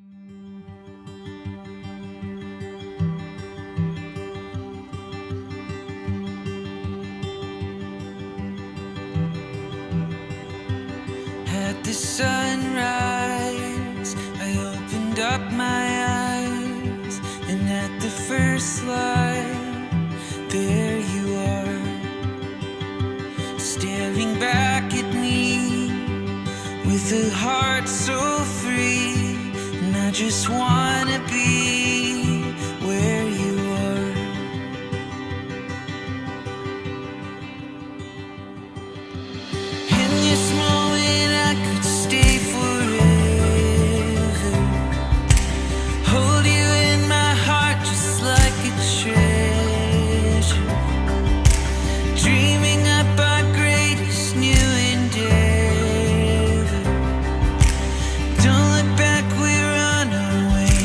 At the sunrise, I opened up my eyes, and at the first light, there you are, staring back at me with a heart so free, and I just wanna be where you are. In this moment I could stay forever, hold you in my heart just like a treasure, dreaming up our greatest new endeavor. Don't look back, we're on our way.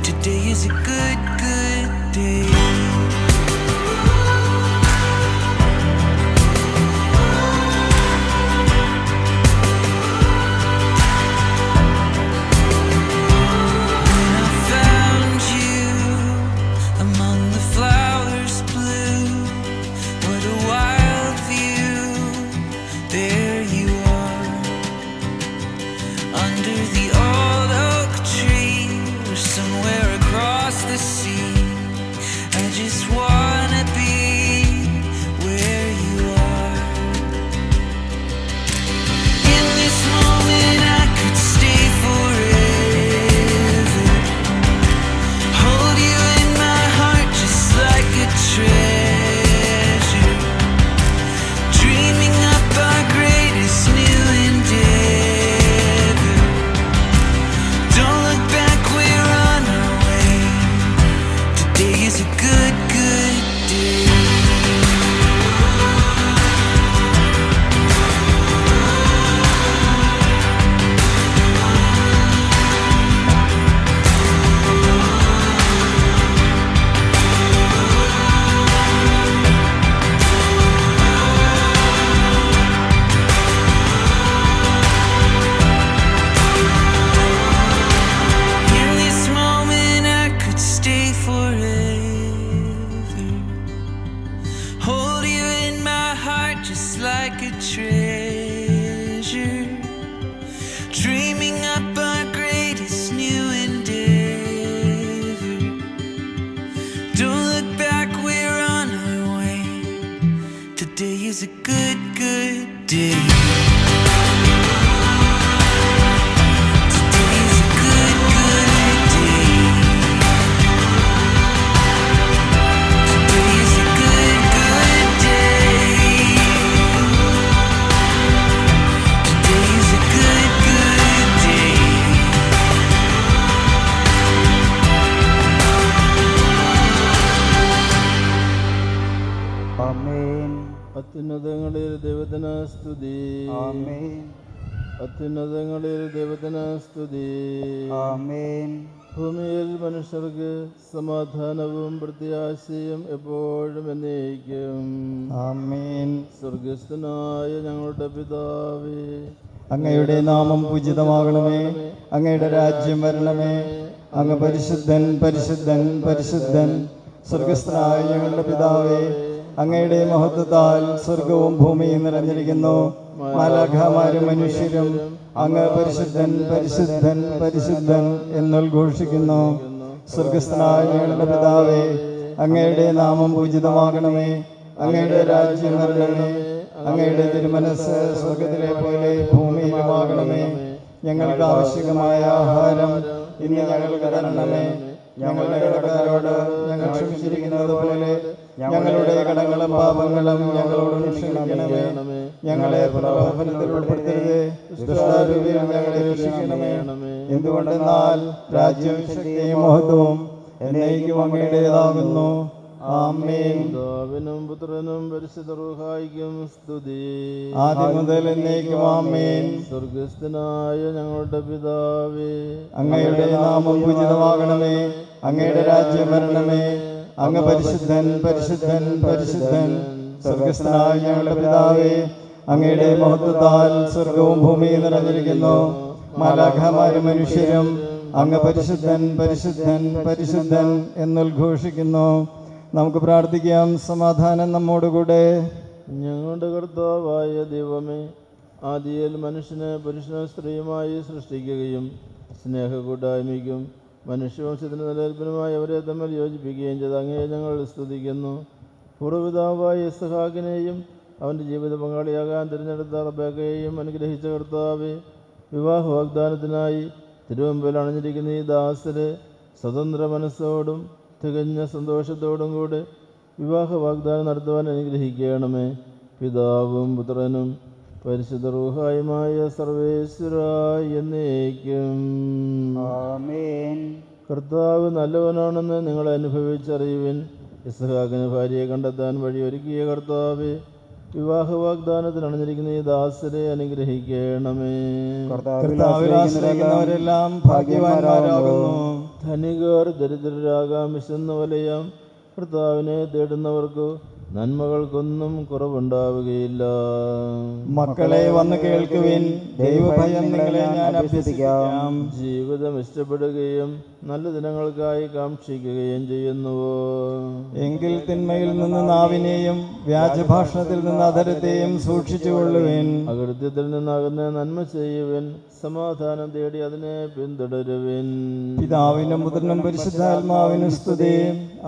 Today is a good, good day. അത്യുന്നതങ്ങളിൽ ദൈവത്തിന് സ്തുതി. ആമേൻ. അത്യുന്നതങ്ങളിൽ ദൈവത്തിന് സ്തുതി. ആമേൻ. ഭൂമിയിൽ മനുഷ്യർക്ക് സമാധാനവും പ്രത്യാശയും എപ്പോഴും എന്നേക്കും. ആമേൻ. സ്വർഗസ്ഥനായ ഞങ്ങളുടെ പിതാവേ, അങ്ങയുടെ നാമം പൂജിതമാകണമേ. അങ്ങയുടെ രാജ്യം വരണമേ. അങ്ങ് പരിശുദ്ധൻ പരിശുദ്ധൻ പരിശുദ്ധൻ. സ്വർഗസ്ഥനായ ഞങ്ങളുടെ പിതാവേ, അങ്ങയുടെ മഹത്വത്താൽ സ്വർഗവും ഭൂമിയും നിറഞ്ഞിരിക്കുന്നു. മാലാഖമാരും മനുഷ്യരും അങ്ങ് പരിശുദ്ധൻ പരിശുദ്ധൻ പരിശുദ്ധൻ എന്നുദ്ഘോഷിക്കുന്നു. സ്വർഗസ്ഥനായ ഞങ്ങളുടെ പിതാവേ, അങ്ങയുടെ നാമം പൂജിതമാകണമേ. അങ്ങയുടെ രാജ്യം വരണമേ. അങ്ങയുടെ തിരുമനസ്സ് സ്വർഗത്തിലെ പോലെ ഭൂമിയിലുമാകണമേ. ഞങ്ങൾക്ക് ആവശ്യമായ ആഹാരം ഇന്ന് ഞങ്ങൾക്ക് തരണമേ. ഞങ്ങളുടെ കടക്കാരോട് ഞങ്ങൾ ക്ഷമിച്ചിരിക്കുന്നത് പോലെ ഞങ്ങളുടെ കടങ്ങളും പാപങ്ങളും ഞങ്ങളോട് ക്ഷമിക്കണമേ. ഞങ്ങളെ പ്രലോഭനത്തിൽ ഉൾപ്പെടുത്തരുതേ, ദുഷ്ടാരൂപിയിൽ ഞങ്ങളെ രക്ഷിക്കണമേ. എന്തുകൊണ്ടെന്നാൽ രാജ്യവും ശക്തിയും മഹത്വവും എന്നേക്കും അങ്ങയുടേതാകുന്നു. ആമേൻ. പിതാവിനും പുത്രനും പരിശുദ്ധ റൂഹായിക്കും സ്തുതി. ആദ്യം മുതൽ എന്നേക്കും ആമേൻ. സ്വർഗസ്ഥനായ ഞങ്ങളുടെ പിതാവേ, അങ്ങയുടെ നാമം പൂജിതമാകണമേ. അങ്ങയുടെ രാജ്യം വരണമേ. അങ്ങ് പരിശുദ്ധൻ പരിശുദ്ധൻ പരിശുദ്ധൻ. സ്വർഗസ്ഥനായ ഞങ്ങളുടെ പിതാവേ, അങ്ങയുടെ മഹത്വത്താൽ സ്വർഗവും ഭൂമിയും നിറഞ്ഞിരിക്കുന്നു. മാലാഖമാരും മനുഷ്യരും അങ്ങ് പരിശുദ്ധൻ പരിശുദ്ധൻ പരിശുദ്ധൻ എന്നുദ്ഘോഷിക്കുന്നു. നമുക്ക് പ്രാർത്ഥിക്കാം. സമാധാനം നമ്മോടുകൂടെ. ഞങ്ങളുടെ കർത്താവായ ദൈവമേ, ആദിയിൽ മനുഷ്യനെ പുരുഷനും സ്ത്രീയുമായി സൃഷ്ടിക്കുകയും സ്നേഹക്കൂട്ടായ്മയ്ക്കും മനുഷ്യവംശത്തിൻ്റെ നിലനിൽപ്പിനുമായി അവരെ തമ്മിൽ യോജിപ്പിക്കുകയും ചെയ്ത അങ്ങയെ ഞങ്ങൾ സ്തുതിക്കുന്നു. പൂർവ്വപിതാവായ ഇസ്ഹാക്കിനെയും അവൻ്റെ ജീവിത പങ്കാളിയാകാൻ തിരഞ്ഞെടുത്ത റബേക്കയെയും അനുഗ്രഹിച്ച കർത്താവേ, വിവാഹ വാഗ്ദാനത്തിനായി തിരുവമ്പിൽ അണിഞ്ഞിരിക്കുന്ന ഈ ദാസരെ സ്വതന്ത്ര മനസ്സോടും തികഞ്ഞ സന്തോഷത്തോടും കൂടെ വിവാഹ വാഗ്ദാനം നടത്തുവാൻ അനുഗ്രഹിക്കണമേ. പിതാവും പുത്രനും പരിശുദ്ധ റൂഹായുമായ സർവേശ്വരായ എന്നേക്കും ആമേൻ. കർത്താവ് നല്ലവനാണെന്ന് നിങ്ങൾ അനുഭവിച്ചറിയുവിൻ. ഇസ്ഹാക്കിന് ഭാര്യയെ കണ്ടെത്താൻ വഴിയൊരുക്കിയ കർത്താവേ, വിവാഹ വാഗ്ദാനത്തിൽ അണിഞ്ഞിരിക്കുന്ന ഈ ദാസരെ അനുഗ്രഹിക്കണമേ. കർത്താവിൽ ആശ്രയിക്കുന്നവരെല്ലാം ഭാഗ്യവാന്മാരാകുന്നു. ധനികർ ദരിദ്രരാകാം, വിശന്ന് വലയാം. കർത്താവിനെ തേടുന്നവർക്ക് നന്മകൾക്കൊന്നും കുറവുണ്ടാവുകയില്ല. മക്കളെ വന്ന് കേൾക്കുവിൻ, ദൈവഭയം നിങ്ങളെ ഞാൻ അഭ്യസിക്കാം. ജീവിതം ഇഷ്ടപ്പെടുകയും നല്ല ദിനങ്ങൾക്കായി കാക്ഷിക്കുകയും ചെയ്യുന്നുവോ? എങ്കിൽ തിന്മയിൽ നിന്ന് നാവിനെയും വ്യാജഭാഷണത്തിൽ നിന്ന് അധരത്തെയും സൂക്ഷിച്ചുകൊള്ളുവിൻ. അകൃത്യത്തിൽ നിന്നകന്ന് നന്മ ചെയ്യുവിൻ, സമാധാനം തേടി അതിനെ പിന്തുടരുവിൻ. പിതാവിനും പുത്രനും പരിശുദ്ധാത്മാവിനും സ്തുതി,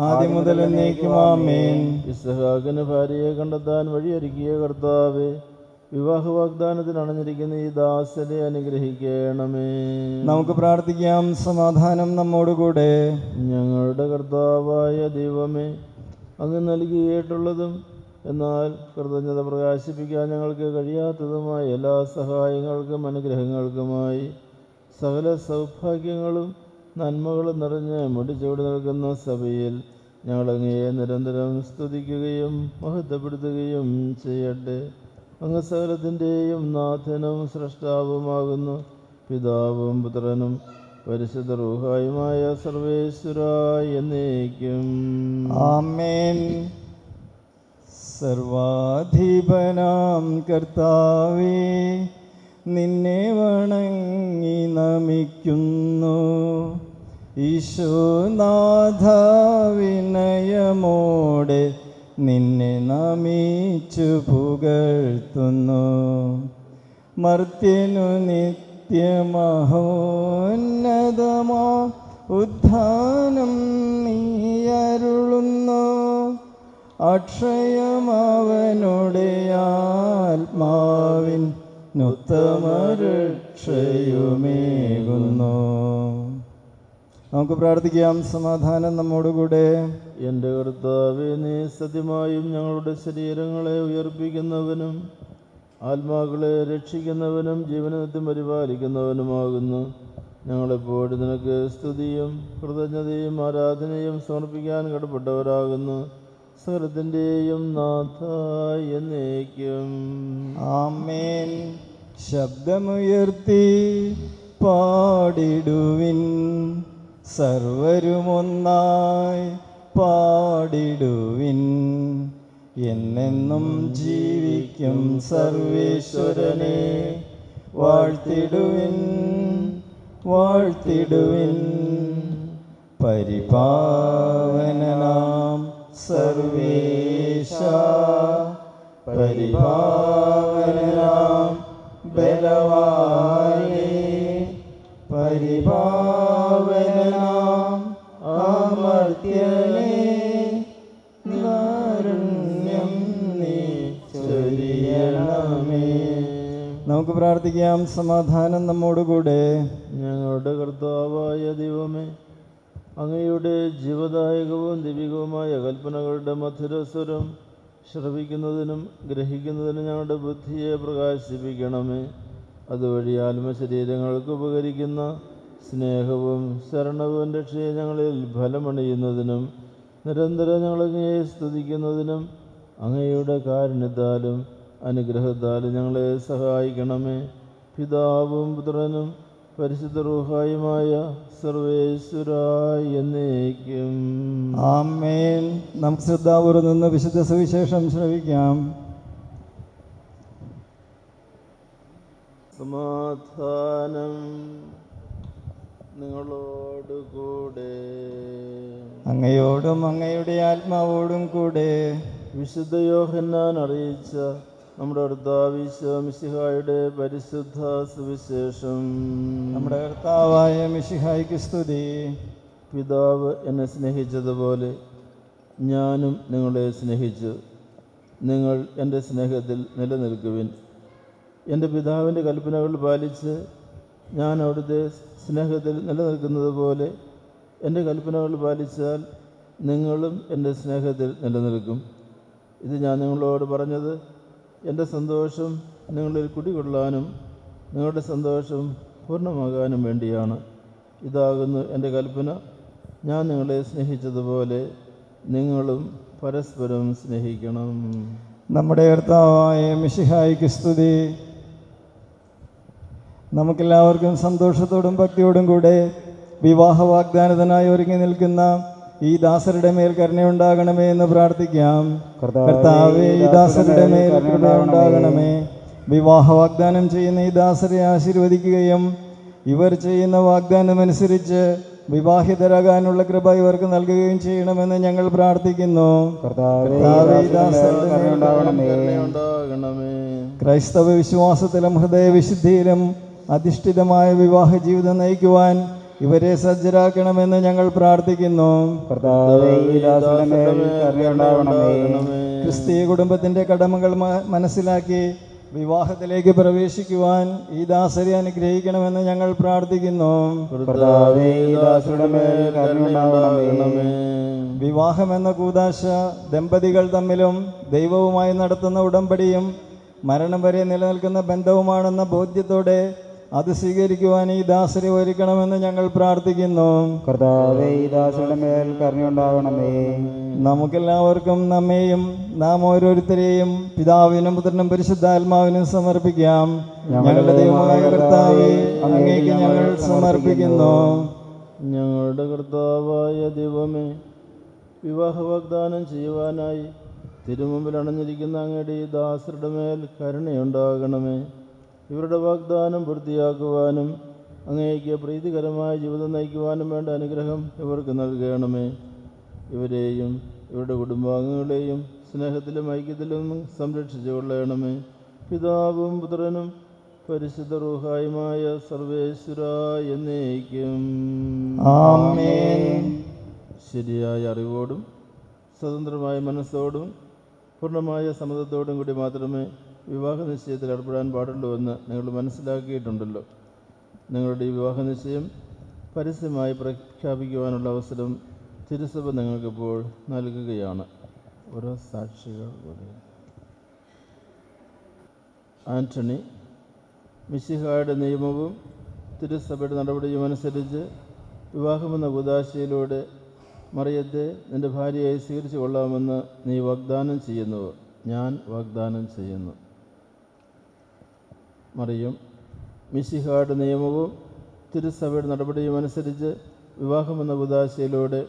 ആദ്യം മുതൽ എന്നേക്കും ആമേൻ. ഇസ്ഹാക്കിന് ഭാര്യയെ കണ്ടെത്താൻ വഴിയൊരുക്കിയ കർത്താവേ, വിവാഹ വാഗ്ദാനത്തിൽ അണിഞ്ഞിരിക്കുന്ന ഈ ദാസരെ അനുഗ്രഹിക്കണമേ. നമുക്ക് പ്രാർത്ഥിക്കാം. സമാധാനം നമ്മോടുകൂടെ. ഞങ്ങളുടെ കർത്താവായ ദൈവമേ, അങ്ങ് നൽകിയിട്ടുള്ളതും എന്നാൽ കൃതജ്ഞത പ്രകാശിപ്പിക്കാൻ ഞങ്ങൾക്ക് കഴിയാത്തതുമായ എല്ലാ സഹായങ്ങൾക്കും അനുഗ്രഹങ്ങൾക്കുമായി സകല സൗഭാഗ്യങ്ങളും നന്മകളും നിറഞ്ഞ് മുടിച്ചൂടി നിൽക്കുന്ന സഭയിൽ ഞങ്ങളങ്ങയെ നിരന്തരം സ്തുതിക്കുകയും മഹത്വപ്പെടുത്തുകയും ചെയ്യട്ടെ. അങ്ങ് സകലത്തിൻ്റെയും നാഥനും സ്രഷ്ടാവുമാകുന്നു. പിതാവും പുത്രനും പരിശുദ്ധ റൂഹായുമായ സർവേശ്വരായ എന്നേക്കും ആമേൻ. സർവാധിപനാം കർത്താവേ, നിന്നെ വണങ്ങി നമിക്കുന്നു. ഈശോനാഥ വിനയമോടെ നിന്നെ നമിച്ചു പുകഴ്ത്തുന്നു. മർത്യനു നിത്യമഹോന്നതമാ ഉദ്ധാനം നീയരുളുന്നു. അക്ഷയമവനുടെ ആത്മാവിൻ ഉത്തമരക്ഷയുമേകുന്നു. നമുക്ക് പ്രാർത്ഥിക്കാം. സമാധാനം നമ്മോടുകൂടെ. എൻ്റെ കർത്താവേ, നീ സത്യമായും ഞങ്ങളുടെ ശരീരങ്ങളെ ഉയർപ്പിക്കുന്നവനും ആത്മാക്കളെ രക്ഷിക്കുന്നവനും ജീവനത്തിൽ പരിപാലിക്കുന്നവനുമാകുന്നു. ഞങ്ങളെപ്പോഴും നിനക്ക് സ്തുതിയും കൃതജ്ഞതയും ആരാധനയും സമർപ്പിക്കാൻ കടപ്പെട്ടവരാകുന്നു. സകലത്തിൻ്റെയും നാഥ എന്നേക്കും ആമേൻ. ശബ്ദമുയർത്തി പാടിടുവിൻ, സർവരുമൊന്നായി പാടിടുവിൻ. എന്നെന്നും ജീവിക്കും സർവേശ്വരനെ വാഴ്ത്തിടുവിൻ, വാഴ്ത്തിടുവിൻ. പരിപാവനനാം സർവേശ, പരിപാവനനാം ബലവാനേ, പരിപാവനനാം അമർത്യനേ, കാരുണ്യം നീ ചൊരിയണമേ. നമുക്ക് പ്രാർത്ഥിക്കാം. സമാധാനം നമ്മോടുകൂടെ. ഞങ്ങളുടെ കർത്താവായ ദൈവമേ, അങ്ങയുടെ ജീവദായകവും ദൈവികവുമായ കൽപ്പനകളുടെ മധുരസ്വരം ശ്രവിക്കുന്നതിനും ഗ്രഹിക്കുന്നതിനും ഞങ്ങളുടെ ബുദ്ധിയെ പ്രകാശിപ്പിക്കണമേ. അതുവഴി ആത്മശരീരങ്ങൾക്ക് ഉപകരിക്കുന്ന സ്നേഹവും ശരണവും രക്ഷയെ ഞങ്ങളിൽ ഫലമണിയുന്നതിനും നിരന്തരം ഞങ്ങളങ്ങയെ സ്തുതിക്കുന്നതിനും അങ്ങയുടെ കാരുണ്യത്താലും അനുഗ്രഹത്താലും ഞങ്ങളെ സഹായിക്കണമേ. പിതാവും പുത്രനും പരിശുദ്ധ റൂഹായുമായ സർവേശ്വരായ എന്നേക്കും ആമേൻ. നമുക്ക് ശ്രദ്ധാപൂർവ്വം നിന്ന് വിശുദ്ധ സുവിശേഷം ശ്രവിക്കാം. സമാധാനം നിങ്ങളോടുകൂടെ. അങ്ങയോടും അങ്ങയുടെ ആത്മാവോടും കൂടെ. വിശുദ്ധ യോഹന്നാൻ അറിയിച്ച നമ്മുടെ കർത്താവ് ഈശോ മിശിഹായുടെ പരിശുദ്ധ സുവിശേഷം. നമ്മുടെ കർത്താവായ മിശിഹായ്ക്ക് സ്തുതി. പിതാവ് എന്നെ സ്നേഹിച്ചതുപോലെ ഞാനും നിങ്ങളെ സ്നേഹിച്ചു. നിങ്ങൾ എൻ്റെ സ്നേഹത്തിൽ നിലനിൽക്കുവിൻ. എൻ്റെ പിതാവിൻ്റെ കൽപ്പനകൾ പാലിച്ച് ഞാൻ അവിടുത്തെ സ്നേഹത്തിൽ നിലനിൽക്കുന്നത് പോലെ എൻ്റെ കൽപ്പനകൾ പാലിച്ചാൽ നിങ്ങളും എൻ്റെ സ്നേഹത്തിൽ നിലനിൽക്കും. ഇത് ഞാൻ നിങ്ങളോട് പറഞ്ഞത് എൻ്റെ സന്തോഷം നിങ്ങളിൽ കുടികൊള്ളാനും നിങ്ങളുടെ സന്തോഷം പൂർണ്ണമാകാനും വേണ്ടിയാണ്. ഇതാകുന്നു എൻ്റെ കൽപ്പന, ഞാൻ നിങ്ങളെ സ്നേഹിച്ചതുപോലെ നിങ്ങളും പരസ്പരം സ്നേഹിക്കണം. നമ്മുടെ കർത്താവായ മിശിഹായ്ക്ക് സ്തുതി. നമുക്കെല്ലാവർക്കും സന്തോഷത്തോടും ഭക്തിയോടും കൂടെ വിവാഹ വാഗ്ദാനത്തിനായി ഒരുങ്ങി നിൽക്കുന്ന ഈ ദാസരുടെ മേൽ കരുണയുണ്ടാകണമേ എന്ന് പ്രാർത്ഥിക്കാം. കർത്താവേ, ഈ ദാസരുടെ മേൽ കരുണയുണ്ടാകണമേ. വിവാഹ വാഗ്ദാനം ചെയ്യുന്ന ഈ ദാസരെ ആശീർവദിക്കുകയും ഇവർ ചെയ്യുന്ന വാഗ്ദാനമനുസരിച്ച് വിവാഹിതരാകാനുള്ള കൃപ ഇവർക്ക് നൽകുകയും ചെയ്യണമെന്ന് ഞങ്ങൾ പ്രാർത്ഥിക്കുന്നു. ക്രൈസ്തവ വിശ്വാസത്തിലും ഹൃദയവിശുദ്ധിയിലും അധിഷ്ഠിതമായ വിവാഹ ജീവിതം നയിക്കുവാൻ ഇവരെ സജ്ജരാക്കണമെന്ന് ഞങ്ങൾ പ്രാർത്ഥിക്കുന്നു. ക്രിസ്തീയ കുടുംബത്തിൻ്റെ കടമകൾ മനസ്സിലാക്കി വിവാഹത്തിലേക്ക് പ്രവേശിക്കുവാൻ ഈ ദാസരെ അനുഗ്രഹിക്കണമെന്ന് ഞങ്ങൾ പ്രാർത്ഥിക്കുന്നു. വിവാഹമെന്ന കൂദാശ ദമ്പതികൾ തമ്മിലും ദൈവവുമായി നടത്തുന്ന ഉടമ്പടിയും മരണം വരെ നിലനിൽക്കുന്ന ബന്ധവുമാണെന്ന ബോധ്യത്തോടെ അത് സ്വീകരിക്കുവാൻ ഈ ദാസരെ ഒരുക്കണമെന്ന് ഞങ്ങൾ പ്രാർത്ഥിക്കുന്നു. നമുക്കെല്ലാവർക്കും നമ്മെയും നാം ഓരോരുത്തരെയും പിതാവിനും പുത്രനും പരിശുദ്ധാത്മാവിനും സമർപ്പിക്കാം. ഞങ്ങളുടെ ദൈവമായ കർത്താവേ, അങ്ങേക്ക് ഞങ്ങൾ സമർപ്പിക്കുന്നു. ഞങ്ങളുടെ കർത്താവായ ദൈവമേ, വിവാഹ വാഗ്ദാനം ചെയ്യുവാനായി തിരുമുമ്പിൽ അണഞ്ഞിരിക്കുന്ന അങ്ങയുടെ ഈ ദാസരുടെ മേൽ കരുണയുണ്ടാകണമേ. ഇവരുടെ വാഗ്ദാനം പൂർത്തിയാക്കുവാനും അങ്ങേക്ക് പ്രീതികരമായ ജീവിതം നയിക്കുവാനും വേണ്ട അനുഗ്രഹം ഇവർക്ക് നൽകണമേ. ഇവരെയും ഇവരുടെ കുടുംബാംഗങ്ങളെയും സ്നേഹത്തിലും ഐക്യത്തിലും സംരക്ഷിച്ചു കൊള്ളണമേ. പിതാവും പുത്രനും പരിശുദ്ധ റൂഹായുമായ സർവേശ്വരാ എന്നേക്കും ആമേൻ. ശരിയായ അറിവോടും സ്വതന്ത്രമായ മനസ്സോടും പൂർണ്ണമായ സമ്മതത്തോടും കൂടി മാത്രമേ വിവാഹ നിശ്ചയത്തിൽ ഏർപ്പെടാൻ പാടുള്ളൂ എന്ന് നിങ്ങൾ മനസ്സിലാക്കിയിട്ടുണ്ടല്ലോ. നിങ്ങളുടെ ഈ വിവാഹ നിശ്ചയം പരസ്യമായി പ്രഖ്യാപിക്കുവാനുള്ള അവസരം തിരുസഭ നിങ്ങൾക്കിപ്പോൾ നൽകുകയാണ്. ഓരോ സാക്ഷികൾ കൂടി. ആന്റണി, മിശിഹായുടെ നിയമവും തിരുസഭയുടെ നടപടിയും അനുസരിച്ച് വിവാഹമെന്ന കൂദാശയിലൂടെ മറിയത്തെ നിൻ്റെ ഭാര്യയായി സ്വീകരിച്ചു കൊള്ളാമെന്ന് നീ വാഗ്ദാനം ചെയ്യുന്നുവോ? ഞാൻ വാഗ്ദാനം ചെയ്യുന്നു. മറിയം, മിശിഹായുടെ നിയമവും തിരുസഭയുടെ നടപടിയും അനുസരിച്ച് വിവാഹമെന്ന കൂദാശയിലൂടെ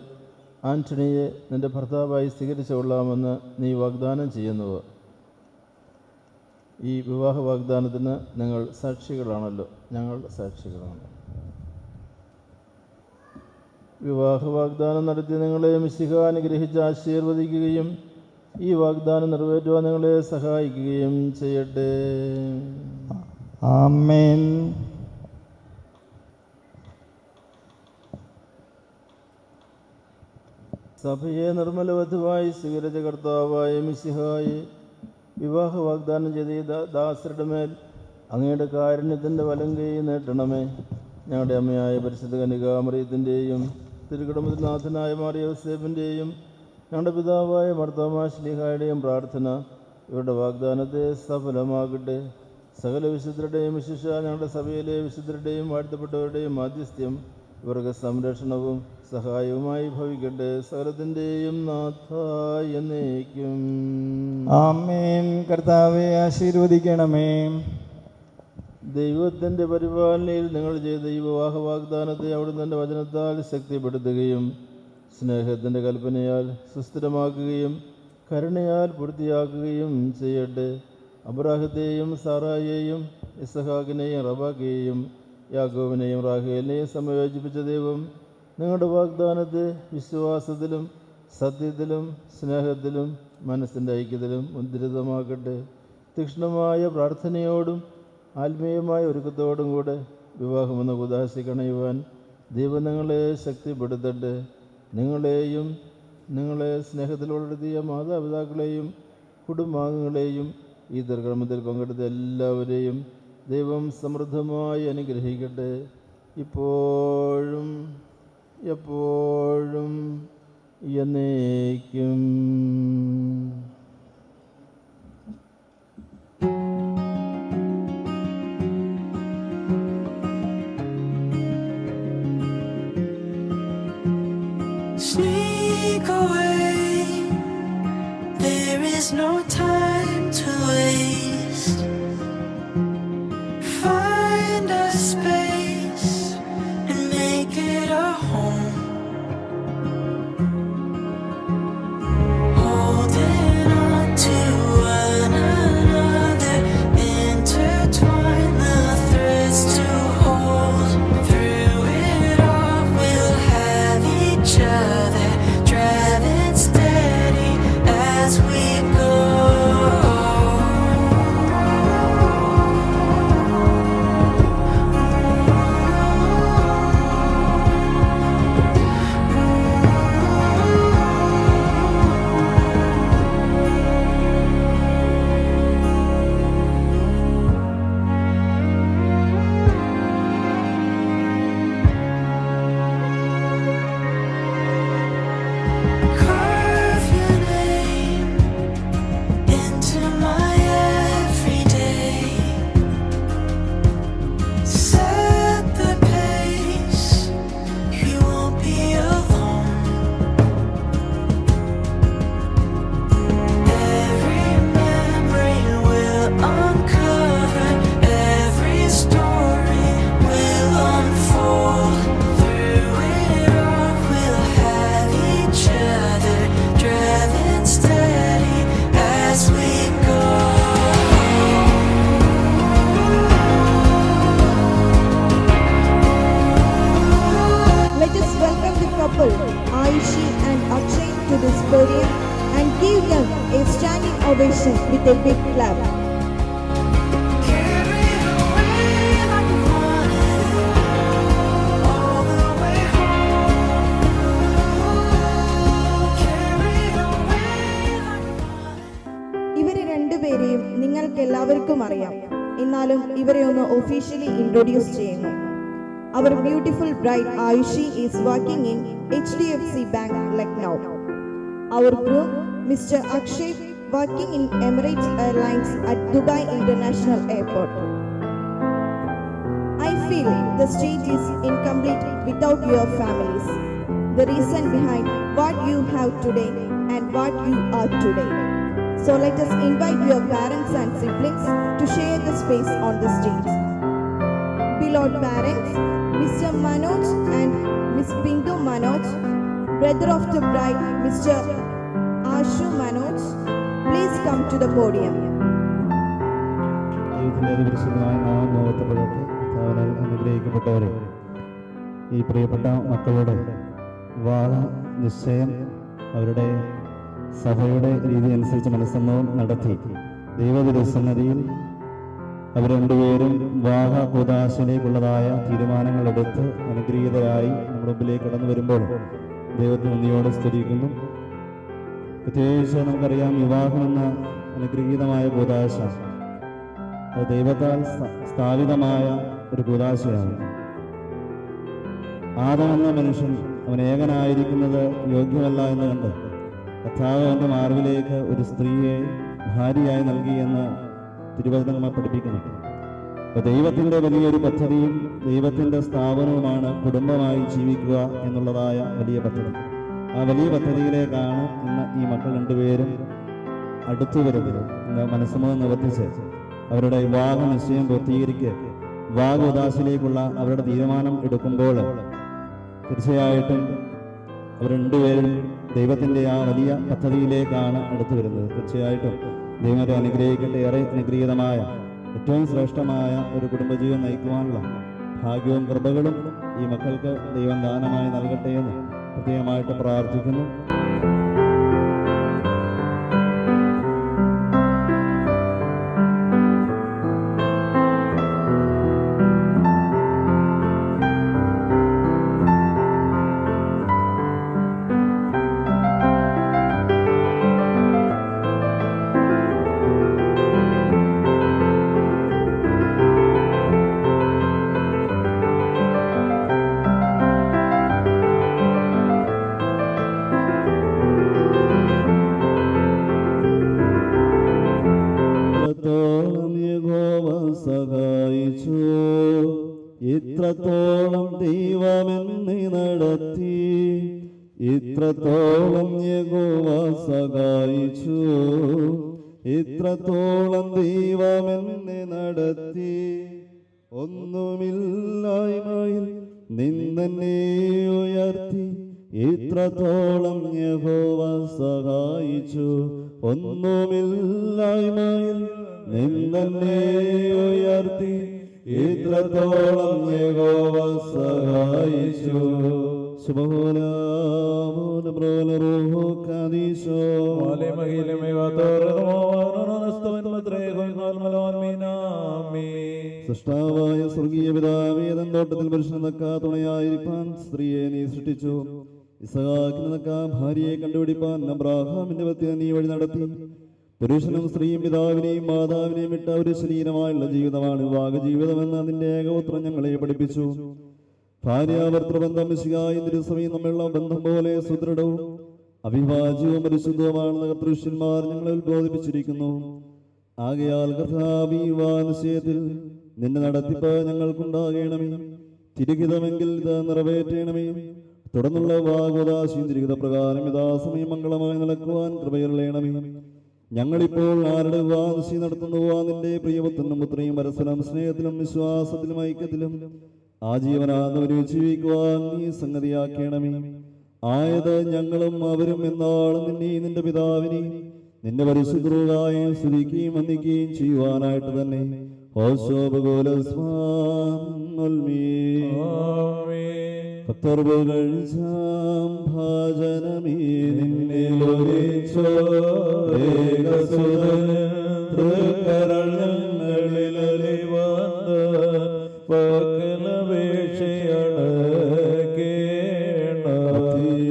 ആന്റണിയെ നിൻ്റെ ഭർത്താവായി സ്വീകരിച്ചു കൊള്ളാമെന്ന് നീ വാഗ്ദാനം ചെയ്യുന്നുവോ? ഈ വിവാഹ വാഗ്ദാനത്തിന് നിങ്ങൾ സാക്ഷികളാണല്ലോ. ഞങ്ങൾ സാക്ഷികളാണ്. വിവാഹ വാഗ്ദാനം നടത്തി നിങ്ങളെ മിശിഹ അനുഗ്രഹിച്ച് ആശീർവദിക്കുകയും ഈ വാഗ്ദാനം നിറവേറ്റുവാൻ നിങ്ങളെ സഹായിക്കുകയും ചെയ്യട്ടെ. ആമേൻ. സഭയെ നിർമ്മലവധുവായി സ്വീകരിച്ച കർത്താവായ മിശിഹായെ, വിവാഹ വാഗ്ദാനം ചെയ്ത ദാസരുടെ മേൽ അങ്ങയുടെ കാരുണ്യത്തിൻ്റെ വലങ്കൈ നീട്ടണമേ. ഞങ്ങളുടെ അമ്മയായ പരിശുദ്ധ കന്യകാമറിയത്തിൻ്റെയും തിരുക്കുടുംബനാഥനായ മാറിയ യോസേഫിൻ്റെയും ഞങ്ങളുടെ പിതാവായ മാർത്തോമാ ശ്ലീഹായുടെയും പ്രാർത്ഥന ഇവരുടെ വാഗ്ദാനത്തെ സഫലമാകട്ടെ. സകല വിശുദ്ധരുടെയും വിശിഷ ഞങ്ങളുടെ സഭയിലെ വിശുദ്ധരുടെയും വാഴ്ത്തപ്പെട്ടവരുടെയും മാധ്യസ്ഥ്യം ഇവർക്ക് സംരക്ഷണവും സഹായവുമായി ഭവിക്കട്ടെ. സകലത്തിൻ്റെയും നാഥ എന്നേക്കും ആമേൻ. കർത്താവെ ആശീർവദിക്കണമേ. ദൈവത്തിൻ്റെ പരിപാലനയിൽ നിങ്ങൾ ചെയ്ത ഈ വിവാഹ വാഗ്ദാനത്തെ അവിടുന്ന് തൻ്റെ വചനത്താൽ ശക്തിപ്പെടുത്തുകയും സ്നേഹത്തിൻ്റെ കൽപ്പനയാൽ സുസ്ഥിരമാക്കുകയും കരുണയാൽ പൂർത്തിയാക്കുകയും ചെയ്യട്ടെ. അബ്രാഹത്തെയും സാറായെയും ഇസഹാക്കിനെയും റബാക്കെയും യാക്കോബിനെയും റാഹേലിനെയും സംയോജിപ്പിച്ച ദൈവം നിങ്ങളുടെ വാഗ്ദാനത്തെ വിശ്വാസത്തിലും സത്യത്തിലും സ്നേഹത്തിലും മനസ്സിൻ്റെ ഐക്യത്തിലും മുദ്രിതമാക്കട്ടെ. തീക്ഷ്ണമായ പ്രാർത്ഥനയോടും ആത്മീയമായ ഒരുക്കത്തോടും കൂടെ വിവാഹമെന്ന ഉദാസി കണയുവാൻ ദൈവം നിങ്ങളെ ശക്തിപ്പെടുത്തട്ടെ. നിങ്ങളെയും നിങ്ങളെ സ്നേഹത്തിൽ വളർത്തിയ മാതാപിതാക്കളെയും കുടുംബാംഗങ്ങളെയും ഈ ദീർഘകർമ്മത്തിൽ പങ്കെടുത്ത എല്ലാവരെയും ദൈവം സമൃദ്ധമായി അനുഗ്രഹിക്കട്ടെ, ഇപ്പോഴും എപ്പോഴും എന്നേക്കും. Sneak away, there is no time to waste. Find a space and make it a home. Holding on to one another, intertwine the threads to hold. Through it all we'll have each other, driving steady as we go. Carve your name into my everyday. Set the pace, you won't be alone. Every memory will uncover, every story will unfold. Through it all we'll have each other, driving steady as we go. Let us welcome the couple, Ayushi and Akshay, to this podium and give them a standing ovation with a big clap. Carried away like you wanted all the way home. Carried away like you wanted. ഇവരെ രണ്ടുപേരെയും നിങ്ങൾക്ക് എല്ലാവർക്കും അറിയാം, എന്നാലും ഇവരെ ഒന്ന് officially introduce ചെയ്യുന്നു. Our beautiful bride Ayushi is working in HDFC Bank, Lucknow. Our groom, Mr. Akshay, working in Emirates Airlines at Dubai International Airport. I feel the stage is incomplete without your families. The reason behind what you have today and what you are today. So let us invite your parents and siblings to share the space on the stage. Beloved parents, Mr. Manoj and Miss Bindu Manoj, brother of the bride, Mr. Ashu Manoj, please come to the podium. ദൈവത്തിൻ്റെ അതിപരിശുദ്ധമായ നാമം മഹത്വപ്പെടട്ടെ. കർത്താവിനാൽ അനുഗ്രഹിക്കപ്പെട്ടവരെ, ഈ പ്രിയപ്പെട്ട മക്കളുടെ വിവാഹ നിശ്ചയം അവരുടെ സഭയുടെ രീതി അനുസരിച്ച് മനസ്സമ്മതം നടത്തി ദൈവതിരുസന്നതിയിൽ അവർ രണ്ടുപേരും വിവാഹ കൂദാശയിലേക്കുള്ളതായ തീരുമാനങ്ങളെടുത്ത് അനുഗ്രഹീതരായി നമ്മുടെ മുമ്പിലേക്ക് കടന്നു വരുമ്പോൾ ദൈവത്തിന് നന്ദിയോടെ സ്തുതിക്കുന്നു. പ്രത്യേകിച്ച് നമുക്കറിയാം, വിവാഹമെന്ന അനുഗ്രഹീതമായ കൂദാശ അത് ദൈവത്താൽ സ്ഥാപിതമായ ഒരു കൂദാശയാണ്. ആദം എന്ന മനുഷ്യൻ അവൻ ഏകനായിരിക്കുന്നത് യോഗ്യമല്ല എന്ന് കണ്ട് കർത്താവ് അവൻ്റെ മാർവിലേക്ക് ഒരു സ്ത്രീയെ ഭാര്യയായി നൽകിയെന്ന് തിരുവചനം നമ്മെ പഠിപ്പിക്കുന്നു. അപ്പോൾ ദൈവത്തിൻ്റെ വലിയൊരു പദ്ധതിയും ദൈവത്തിൻ്റെ സ്ഥാപനവുമാണ് കുടുംബമായി ജീവിക്കുക എന്നുള്ളതായ വലിയ പദ്ധതി. ആ വലിയ പദ്ധതിയിലേക്കാണ് ഇന്ന് ഈ മക്കൾ രണ്ടുപേരും അടുത്തു വരുന്നത്. ഇന്ന് മനസ്സമ്മതം നിവർത്തിച്ച് അവരുടെ വിവാഹ നിശ്ചയം പൂർത്തീകരിക്കുക വിവാഹ ഉദാശയിലേക്കുള്ള അവരുടെ തീരുമാനം എടുക്കുമ്പോൾ തീർച്ചയായിട്ടും അവർ രണ്ടുപേരും ദൈവത്തിൻ്റെ ആ വലിയ പദ്ധതിയിലേക്കാണ് അടുത്തു വരുന്നത്. തീർച്ചയായിട്ടും ദൈവത്തെ അനുഗ്രഹിക്കട്ടെ. ഏറെ അനുഗ്രഹീതമായ ഏറ്റവും ശ്രേഷ്ഠമായ ഒരു കുടുംബജീവൻ നയിക്കുവാനുള്ള ഭാഗ്യവും കൃപകളും ഈ മക്കൾക്ക് ദൈവം ദാനമായി നൽകട്ടെ എന്ന് പ്രത്യേകമായിട്ട് പ്രാർത്ഥിക്കുന്നു. സഹായിച്ചു, ഇത്രത്തോളം ദൈവമെന്നെ നടത്തി, ഇത്രത്തോളം യഹോവ സഹായിച്ചു, ഇത്രത്തോളം ദൈവമെന്നെ നടത്തി. ഒന്നുമില്ലായ്മയിൽ നിന്നെ ഉയർത്തി, ഇത്രത്തോളം യഹോവ സഹായിച്ചു. ഒന്നുമില്ലായ്മയിൽ നിന്നെ ഉയർത്തി, ഇത്രത്തോളം യഹോവ സഹായിച്ചു. സൃഷ്ടാവായ സ്വർഗീയ പിതാവേ, തോട്ടത്തിൽ പുരുഷനക്കാ തുണയായിരിക്കാൻ സ്ത്രീയെ നീ സൃഷ്ടിച്ചു. ഇസഹാക്കിനക്കാ ഭാര്യയെ കണ്ടുപിടിപ്പാൻ അബ്രാഹാമിന്റെ വത്യ നീ വഴി നടത്തി. പുരുഷനും സ്ത്രീയും പിതാവിനെയും മാതാവിനെയും വിട്ട ഒരു ശരീരമായുള്ള ജീവിതമാണ് വിവാഹ ജീവിതമെന്ന് അതിന്റെ ഏകപുത്രം ഞങ്ങളെ പഠിപ്പിച്ചു. ഭാര്യാഭർത്തൃബന്ധം മിശിഹായും തിരുസഭയും തമ്മിലുള്ള ബന്ധം പോലെ സുദൃഢവും അവിഭാജ്യവും പരിശുദ്ധവുമാണെന്ന് കർത്തൃഷ്യന്മാർ ഞങ്ങളെ ഉദ്ബോധിപ്പിച്ചിരിക്കുന്നു. ആകയാൽ കർത്താവേ, വിവാഹനിശ്ചയത്തിൽ നിന്റെ നടത്തിപ്പ് ഞങ്ങൾക്കുണ്ടാകണമേ. തിരുഹിതമെങ്കിൽ ഇത് നിറവേറ്റണമേ. തുടർന്നുള്ള വാഗ്വദാശയും തിരുഹിത പ്രകാരം യഥാസമയം മംഗളമായി നടക്കുവാൻ കൃപയരുളയണമേ. ഞങ്ങളിപ്പോൾ ആരുടെ വിവാഹനിശ്ചയം നടത്തുന്നുവോ നിന്റെ പ്രിയപുത്രനും പുത്രിയും പരസ്പരം സ്നേഹത്തിലും വിശ്വാസത്തിലും ഐക്യത്തിലും ആജീവനാന്തം ജീവിക്കുവാൻ നീ സംഗതിയാക്കണമേ. ആയത് ഞങ്ങളും അവരും എന്നാളും നിന്നെയും നിന്റെ പിതാവിനെയും നിന്റെ പരിശുദ്ധരായും സ്തുതിക്കുകയും വന്ദിക്കുകയും ചെയ്യുവാനായിട്ട് തന്നെ. ഭാജനമേ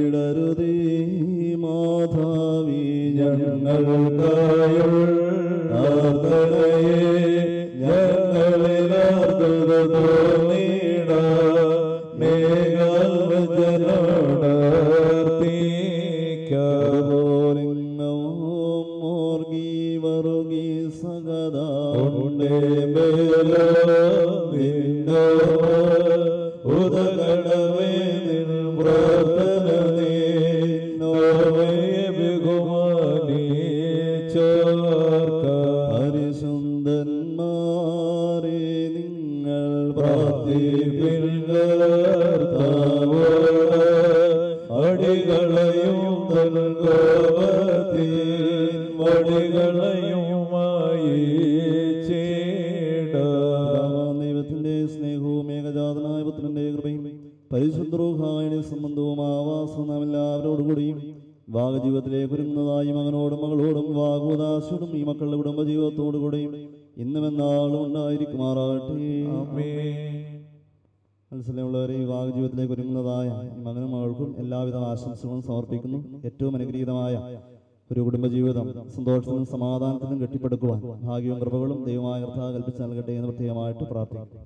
ിടരുതേ മാധാവി ഞങ്ങൾക്കായുൾ പരിശുദ്ധന്മാരെ നിങ്ങൾ അടികളയും വടികളയുമായി ദൈവത്തിന്റെ സ്നേഹവും ഏകജാതനായ പുത്രന്റെ കൃപയും പരിശുദ്ധ സംബന്ധവും ആവാസവും നാം എല്ലാവരോടുകൂടിയും വാഗജീവിതത്തിലേക്ക് ഒരുങ്ങുന്നതായി മകനോടും മകളോടും വാഗോദാശോടും ഈ മക്കളുടെ കുടുംബജീവിതത്തോടുകൂടെയും ഇന്നുമെന്നാളും ഉണ്ടായിരിക്കുമാറാകട്ടെ. മനസ്സിലുള്ളവരെ ഈ വാഗജീവിതത്തിലേക്ക് ഒരുങ്ങുന്നതായ ഈ മകനും മകൾക്കും എല്ലാവിധ ആശംസകളും സമർപ്പിക്കുന്നു. ഏറ്റവും അനുഗ്രഹീതമായ ഒരു കുടുംബജീവിതം സന്തോഷത്തിനും സമാധാനത്തിനും കെട്ടിപ്പടുക്കുവാൻ ഭാഗ്യവും കൃപകളും ദൈവമായ കർത്താവ് കൽപ്പിച്ച് നൽകട്ടെ എന്ന് പ്രത്യേകമായിട്ട് പ്രാർത്ഥിക്കുന്നു.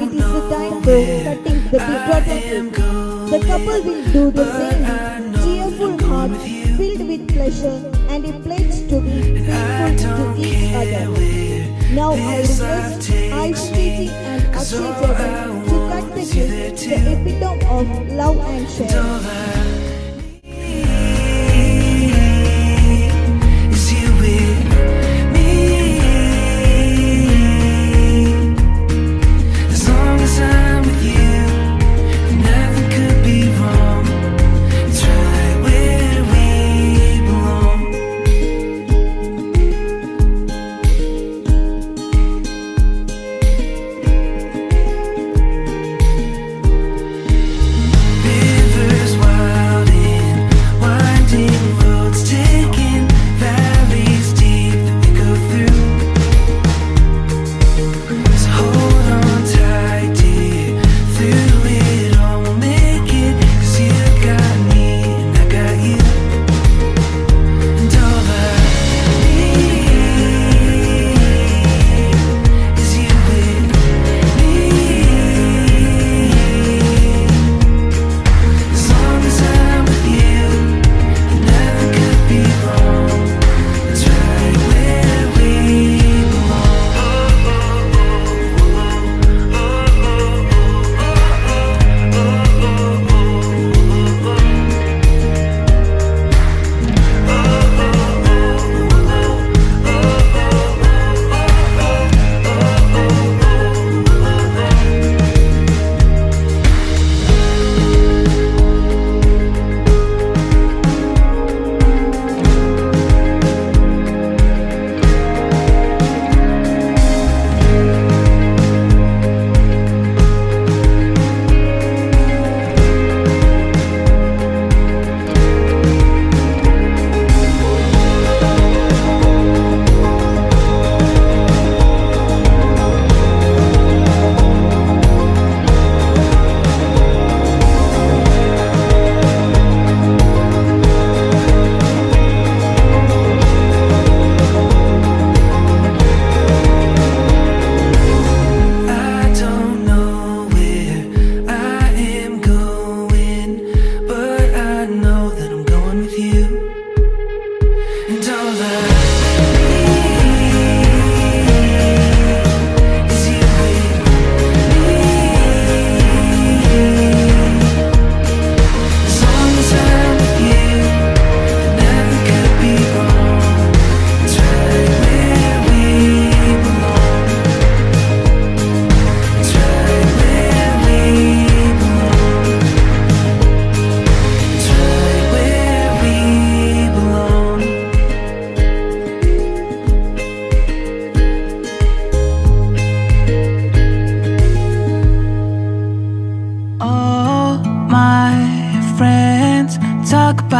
It is the time for cutting the betrothed cake. The couple will do the same with cheerful hearts filled with pleasure and a pledge to be faithful to each other. Now I request Aishwiti and Akshay Jagan to cut the cake, the epitome of love and share. As long as I'm with you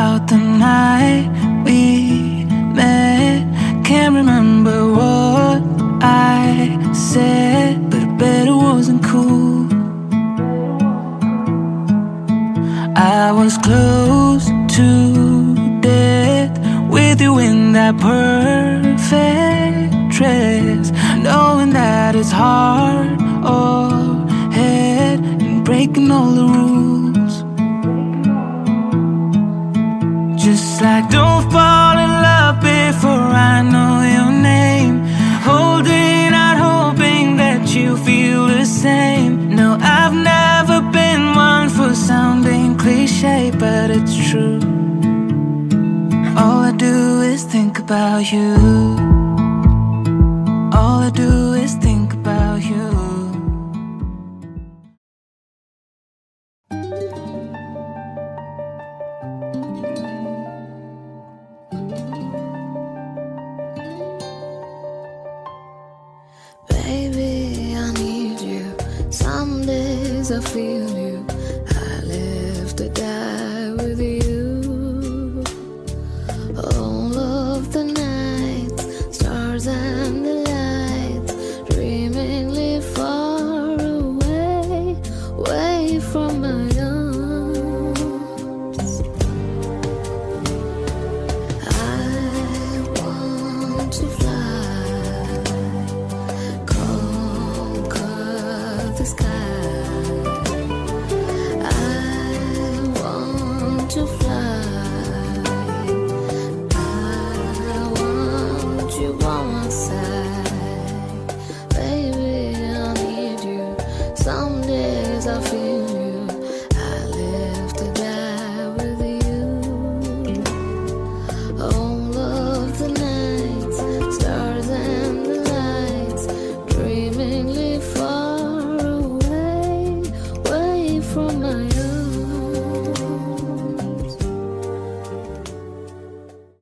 about the night we met. Can't remember what I said, but I bet it wasn't cool. I was close to death with you in that perfect dress, knowing that it's hard or head and breaking all the rules. Just like don't fall in love before I know your name, holding out hoping that you feel the same. No, I've never been one for sounding cliche, but it's true. All I do is think about you. All I do is think about you. Baby, I need you. Some days I feel you.